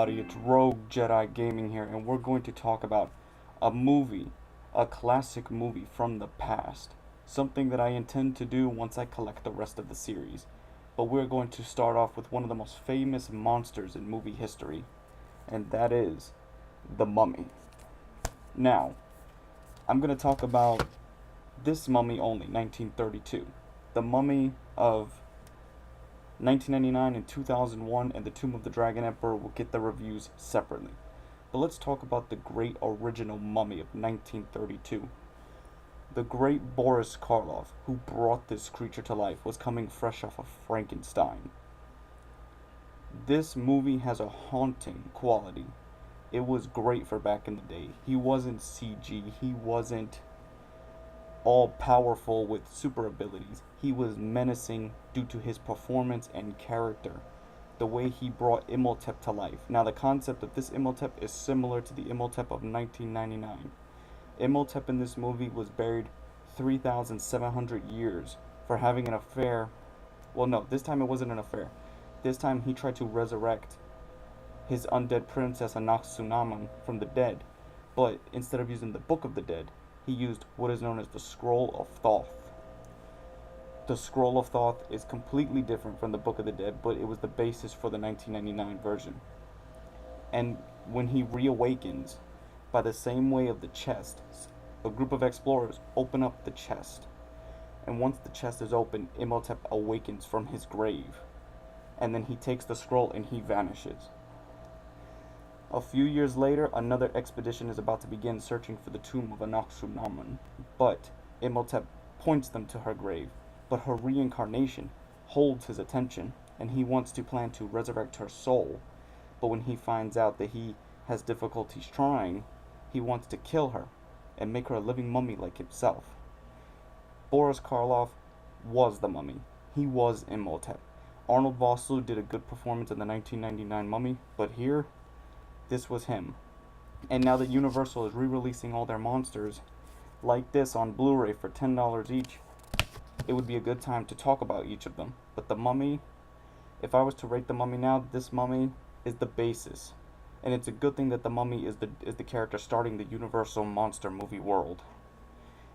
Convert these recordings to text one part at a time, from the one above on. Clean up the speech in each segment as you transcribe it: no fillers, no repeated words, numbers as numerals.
everybody, it's Rogue Jedi Gaming here, and we're going to talk about a movie, a classic movie from the past. Something that I intend to do once I collect the rest of the series. But we're going to start off with one of the most famous monsters in movie history, and that is the Mummy. Now, I'm going to talk about this mummy only, 1932. The Mummy of 1999 and 2001 and The Tomb of the Dragon Emperor will get the reviews separately. But let's talk about the great original mummy of 1932. The great Boris Karloff, who brought this creature to life, was coming fresh off of Frankenstein. This movie has a haunting quality. It was great for back in the day. He wasn't CG, he wasn't all powerful with super abilities. He was menacing due to his performance and character. The way he brought Imhotep to life. Now the concept of this Imhotep is similar to the Imhotep of 1999. Imhotep in this movie was buried 3,700 years for having an affair. Well, no, this time it wasn't an affair. This time he tried to resurrect his undead princess Anaxunamun from the dead. But instead of using the Book of the Dead, he used what is known as the Scroll of Thoth. The Scroll of Thoth is completely different from the Book of the Dead, but it was the basis for the 1999 version. And when he reawakens, by the same way of the chest, a group of explorers open up the chest. And once the chest is open, Imhotep awakens from his grave. And then he takes the scroll and he vanishes. A few years later, another expedition is about to begin searching for the tomb of Anaxunamun, but Imhotep points them to her grave, but her reincarnation holds his attention, and he wants to plan to resurrect her soul, but when he finds out that he has difficulties trying, he wants to kill her and make her a living mummy like himself. Boris Karloff was the mummy. He was Imhotep. Arnold Vosloo did a good performance in the 1999 Mummy, but here, this was him. And now that Universal is re-releasing all their monsters like this on Blu-ray for $10 each, it would be a good time to talk about each of them. But the Mummy, if I was to rate the Mummy now, this Mummy is the basis. And it's a good thing that the Mummy is the character starting the Universal monster movie world.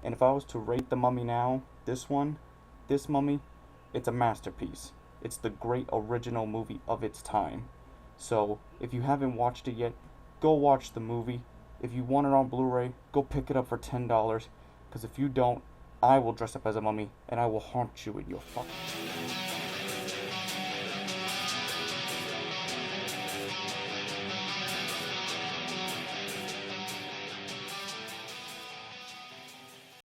And if I was to rate the Mummy now, this Mummy, it's a masterpiece. It's the great original movie of its time. So, if you haven't watched it yet, go watch the movie. If you want it on Blu-ray, go pick it up for $10. Because if you don't, I will dress up as a mummy, and I will haunt you in your fucking